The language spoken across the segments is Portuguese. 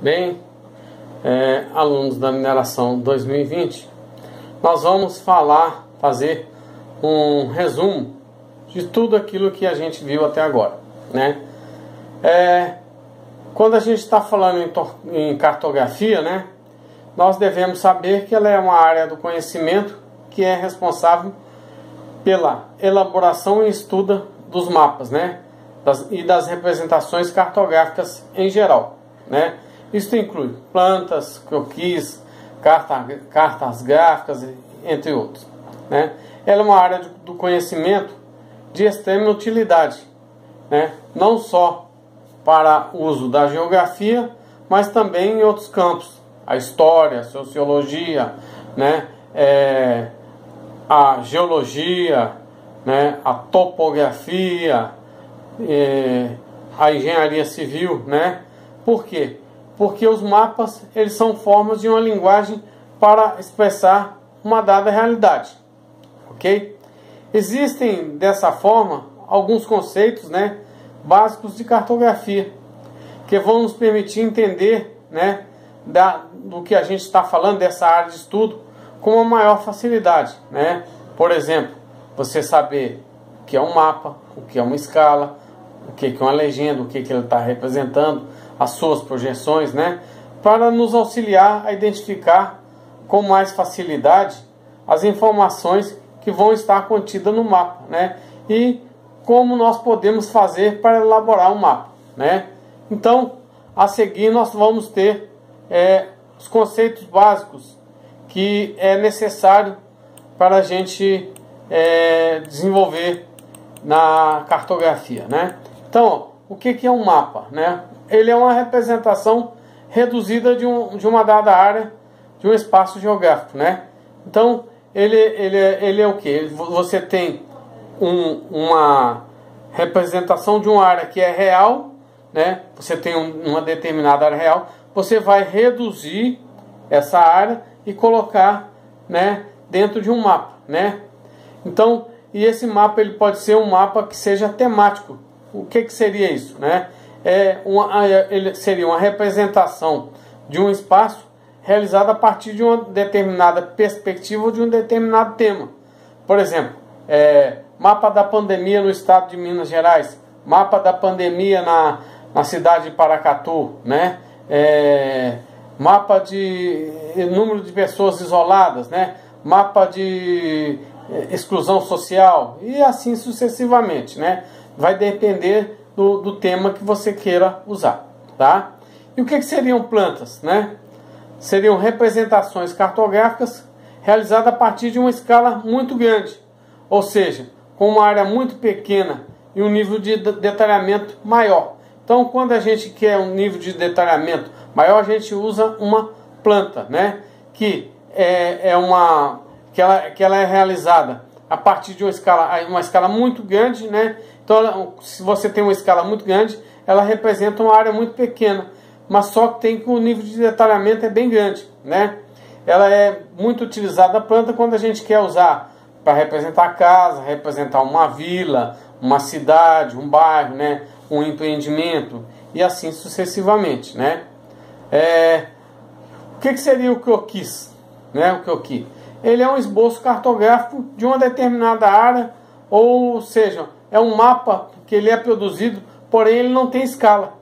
Bem, alunos da mineração 2020, nós vamos fazer um resumo de tudo aquilo que a gente viu até agora, né? Quando a gente está falando em cartografia, né, nós devemos saber que ela é uma área do conhecimento que é responsável pela elaboração e estudo dos mapas, né, e das representações cartográficas em geral, né? Isso inclui plantas, croquis, cartas gráficas, entre outros, né? Ela é uma área do conhecimento de extrema utilidade, né? Não só para uso da geografia, mas também em outros campos, a história, a sociologia, né? A geologia, né? A topografia, a engenharia civil, né? Por quê? Porque os mapas, eles são formas de uma linguagem para expressar uma dada realidade, ok? Existem dessa forma alguns conceitos, né, básicos de cartografia que vão nos permitir entender, né, do que a gente está falando dessa área de estudo com uma maior facilidade, né? Por exemplo, você saber o que é um mapa, o que é uma escala, o que é uma legenda, o que ele está representando, as suas projeções, né? Para nos auxiliar a identificar com mais facilidade as informações que vão estar contidas no mapa, né? E como nós podemos fazer para elaborar um mapa, né? Então, a seguir nós vamos ter os conceitos básicos que é necessário para a gente desenvolver na cartografia, né? Então, o que é um mapa, né? Ele é uma representação reduzida de uma dada área, de um espaço geográfico, né? Então, ele é o que? Você tem uma representação de uma área que é real, né? Você tem uma determinada área real, você vai reduzir essa área e colocar, né, dentro de um mapa, né? Então, e esse mapa ele pode ser um mapa que seja temático. O que seria isso, né? Ele seria uma representação de um espaço realizada a partir de uma determinada perspectiva ou de um determinado tema. Por exemplo, mapa da pandemia no estado de Minas Gerais, mapa da pandemia na cidade de Paracatu, né? Mapa de número de pessoas isoladas, né? Mapa de exclusão social e assim sucessivamente, né? Vai depender do tema que você queira usar, tá? E o que seriam plantas, né? Seriam representações cartográficas realizadas a partir de uma escala muito grande, ou seja, com uma área muito pequena e um nível de detalhamento maior. Então, quando a gente quer um nível de detalhamento maior, a gente usa uma planta, né? Que ela é realizada a partir de uma escala muito grande, né? Então, se você tem uma escala muito grande, ela representa uma área muito pequena, mas só que o nível de detalhamento é bem grande, né? Ela é muito utilizada a planta quando a gente quer usar para representar a casa, representar uma vila, uma cidade, um bairro, né? Um empreendimento e assim sucessivamente, né? O que seria o croquis, né? O croquis, ele é um esboço cartográfico de uma determinada área, ou seja, é um mapa que ele é produzido, porém ele não tem escala,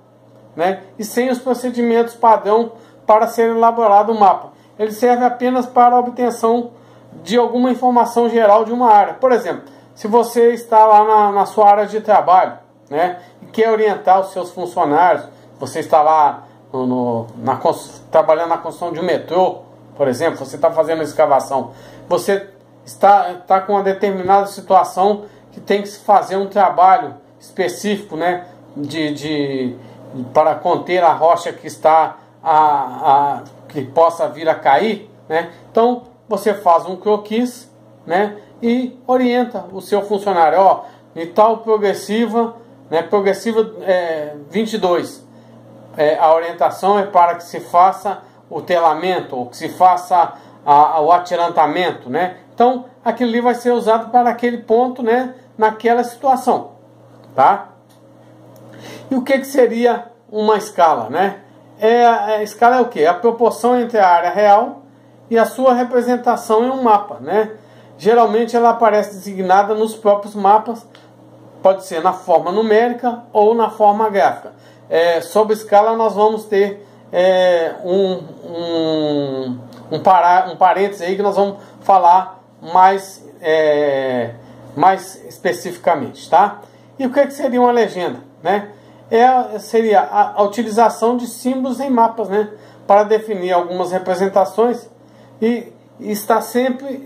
né? E sem os procedimentos padrão para ser elaborado o mapa. Ele serve apenas para a obtenção de alguma informação geral de uma área. Por exemplo, se você está lá na sua área de trabalho, né, e quer orientar os seus funcionários, você está lá trabalhando na construção de um metrô, por exemplo, você está fazendo escavação, você está com uma determinada situação que tem que se fazer um trabalho específico, né, para conter a rocha que está que possa vir a cair, né? Então você faz um croquis, né, e orienta o seu funcionário, ó, em tal progressiva, né, progressiva 22, a orientação é para que se faça o telamento, ou que se faça o atirantamento, né? Então, aquilo ali vai ser usado para aquele ponto, né, naquela situação, tá? E o que seria uma escala, né? A escala é o quê? A proporção entre a área real e a sua representação em um mapa, né? Geralmente ela aparece designada nos próprios mapas, pode ser na forma numérica ou na forma gráfica. Sobre escala nós vamos ter um parênteses aí que nós vamos falar mais especificamente, tá? E o que seria uma legenda, né? Seria a utilização de símbolos em mapas, né? Para definir algumas representações e está sempre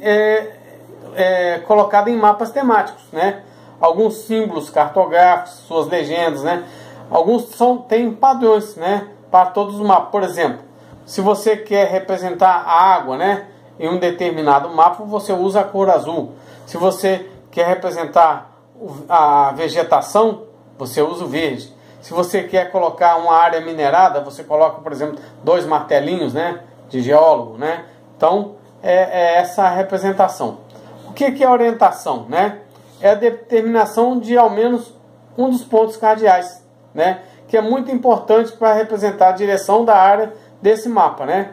colocado em mapas temáticos, né? Alguns símbolos cartográficos, suas legendas, né? Alguns têm padrões, né? Para todos os mapas. Por exemplo, se você quer representar a água, né? Em um determinado mapa, você usa a cor azul. Se você quer representar a vegetação, você usa o verde. Se você quer colocar uma área minerada, você coloca, por exemplo, 2 martelinhos, né? De geólogo, né? Então, essa a representação. O que é orientação, né? É a determinação de ao menos um dos pontos cardeais, né? Que é muito importante para representar a direção da área desse mapa, né?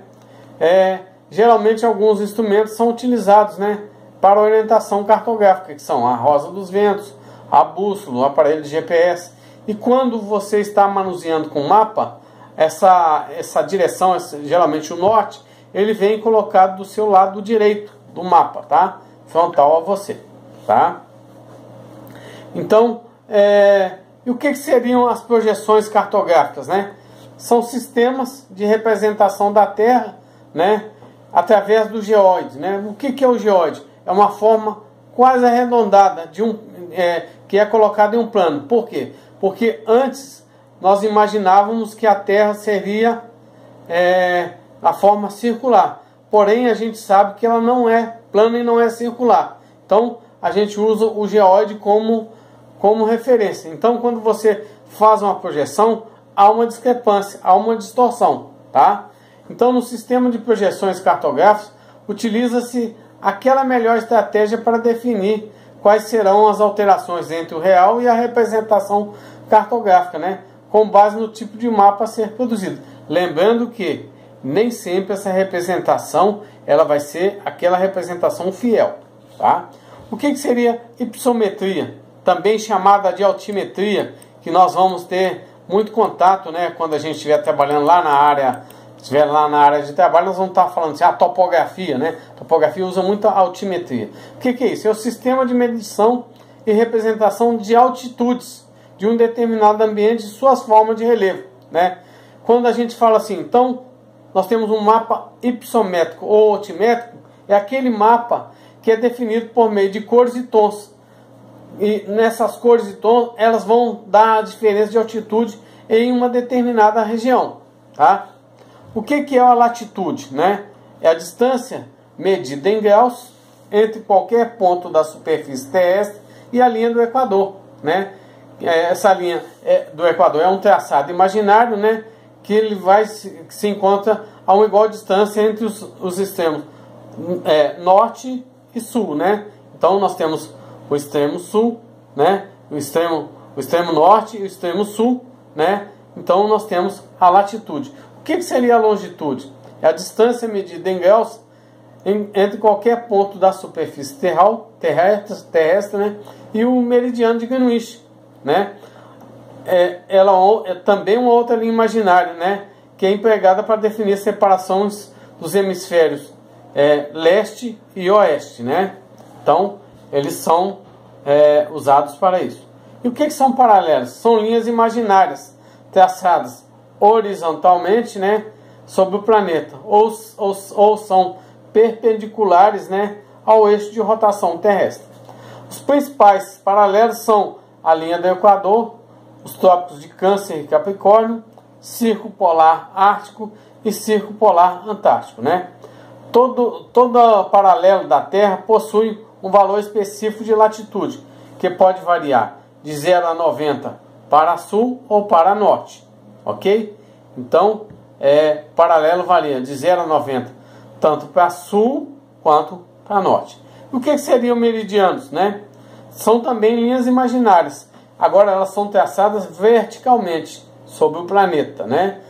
Geralmente alguns instrumentos são utilizados, né? Para orientação cartográfica, que são a rosa dos ventos, a bússola, o aparelho de GPS. E quando você está manuseando com o mapa, essa direção, geralmente o norte, ele vem colocado do seu lado direito do mapa, tá? Frontal a você, tá? Então, e o que seriam as projeções cartográficas, né? São sistemas de representação da Terra, né? Através do geóide, né? O que é o geóide? É uma forma quase arredondada que é colocada em um plano. Por quê? Porque antes nós imaginávamos que a Terra seria a forma circular. Porém, a gente sabe que ela não é plana e não é circular. Então, a gente usa o geóide como referência. Então, quando você faz uma projeção, há uma discrepância, há uma distorção, tá? Então, no sistema de projeções cartográficas, utiliza-se aquela melhor estratégia para definir quais serão as alterações entre o real e a representação cartográfica, né? Com base no tipo de mapa a ser produzido. Lembrando que nem sempre essa representação ela vai ser aquela representação fiel, tá? O que seria ipsometria? Também chamada de altimetria, que nós vamos ter muito contato, né? Quando a gente estiver trabalhando lá na área, de trabalho, nós vamos estar falando assim, a topografia, né? A topografia usa muito a altimetria. O que é isso? É o sistema de medição e representação de altitudes de um determinado ambiente e suas formas de relevo, né? Quando a gente fala assim, então, nós temos um mapa ipsométrico ou altimétrico, é aquele mapa que é definido por meio de cores e tons. E nessas cores e tons, elas vão dar a diferença de altitude em uma determinada região, tá? O que é a latitude, né? É a distância medida em graus entre qualquer ponto da superfície terrestre e a linha do Equador, né? Essa linha do Equador é um traçado imaginário, né? Que ele se encontra a uma igual distância entre os extremos norte e sul, né? Então nós temos o extremo sul, né? O extremo norte e o extremo sul, né? Então nós temos a latitude. O que seria a longitude? É a distância medida em graus entre qualquer ponto da superfície terrestre, né? E o meridiano de Greenwich, né? Ela é também uma outra linha imaginária, né? Que é empregada para definir separações dos hemisférios leste e oeste, né? Então, eles são usados para isso. E o que são paralelos? São linhas imaginárias traçadas horizontalmente, né, sobre o planeta, ou são perpendiculares, né, ao eixo de rotação terrestre. Os principais paralelos são a linha do Equador, os trópicos de Câncer e Capricórnio, Círculo Polar Ártico e Círculo Polar Antártico, né? Todo paralelo da Terra possui um valor específico de latitude, que pode variar de 0 a 90 para sul ou para norte, ok? Então, paralelo varia de 0 a 90, tanto para sul quanto para norte. E o que seriam meridianos, né? São também linhas imaginárias. Agora elas são traçadas verticalmente sobre o planeta, né?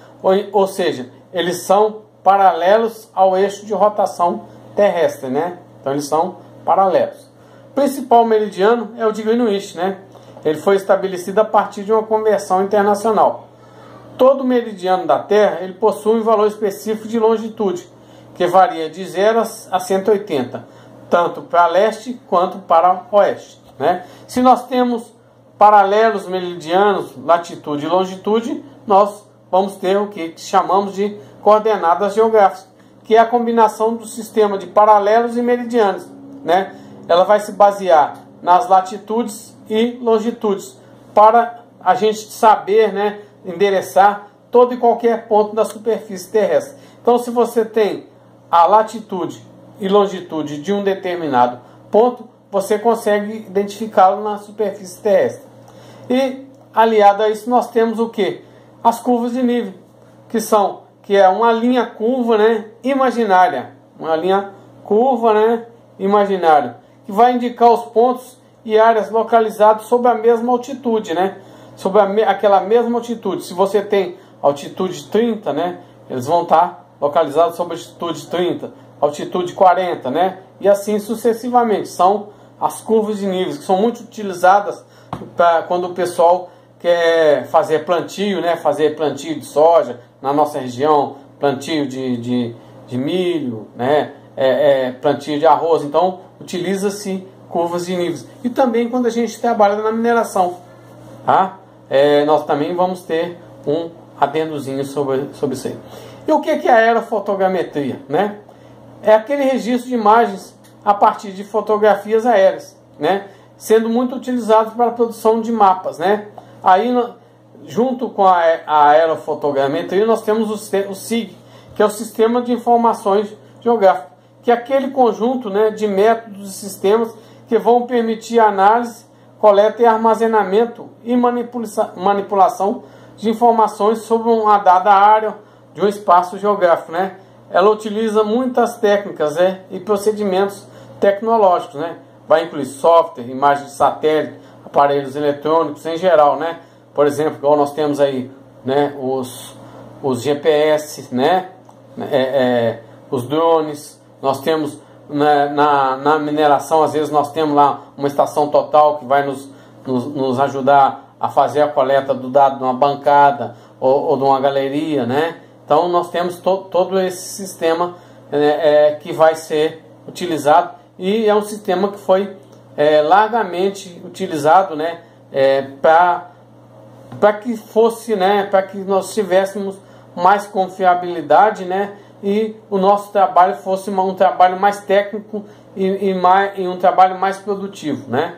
ou seja, eles são paralelos ao eixo de rotação terrestre, né? Então eles são paralelos. O principal meridiano é o de Greenwich, né? Ele foi estabelecido a partir de uma conversão internacional. Todo meridiano da Terra ele possui um valor específico de longitude, que varia de 0 a 180, tanto para leste quanto para oeste, né? Se nós temos paralelos meridianos, latitude e longitude, nós vamos ter o que chamamos de coordenadas geográficas, que é a combinação do sistema de paralelos e meridianos, né? Ela vai se basear nas latitudes e longitudes, para a gente saber, né, endereçar todo e qualquer ponto da superfície terrestre. Então, se você tem a latitude e longitude de um determinado ponto, você consegue identificá-lo na superfície terrestre. E, aliado a isso, nós temos o que? As curvas de nível, que é uma linha curva, né, imaginária. Uma linha curva, né, imaginária, que vai indicar os pontos e áreas localizados sobre a mesma altitude, né? Sobre aquela mesma altitude. Se você tem altitude 30, né, eles vão estar localizados sobre altitude 30, altitude 40, né? E assim sucessivamente. São as curvas de níveis que são muito utilizadas quando o pessoal quer fazer plantio, né? Fazer plantio de soja na nossa região, plantio de milho, né? Plantio de arroz. Então utiliza-se curvas de níveis. E também quando a gente trabalha na mineração, tá? Nós também vamos ter um adendozinho sobre isso aí. E o que é a aerofotogrametria, né? É aquele registro de imagens a partir de fotografias aéreas, né? Sendo muito utilizado para a produção de mapas, né? Aí, junto com a aerofotogrametria, nós temos o SIG, que é o Sistema de Informações Geográficas, que é aquele conjunto, né, de métodos e sistemas que vão permitir a análise, coleta e armazenamento e manipulação de informações sobre uma dada área de um espaço geográfico, né? Ela utiliza muitas técnicas, né, e procedimentos tecnológicos, né? Vai incluir software, imagens de satélite, aparelhos eletrônicos em geral, né? Por exemplo, igual nós temos aí, né, os GPS, né? Os drones. Nós temos na mineração, às vezes nós temos lá uma estação total que vai nos ajudar a fazer a coleta do dado de uma bancada ou de uma galeria, né? Então nós temos todo esse sistema que vai ser utilizado, e é um sistema que foi largamente utilizado, né, para que fosse, né, para que nós tivéssemos mais confiabilidade, né, e o nosso trabalho fosse um trabalho mais técnico e um trabalho mais produtivo, né?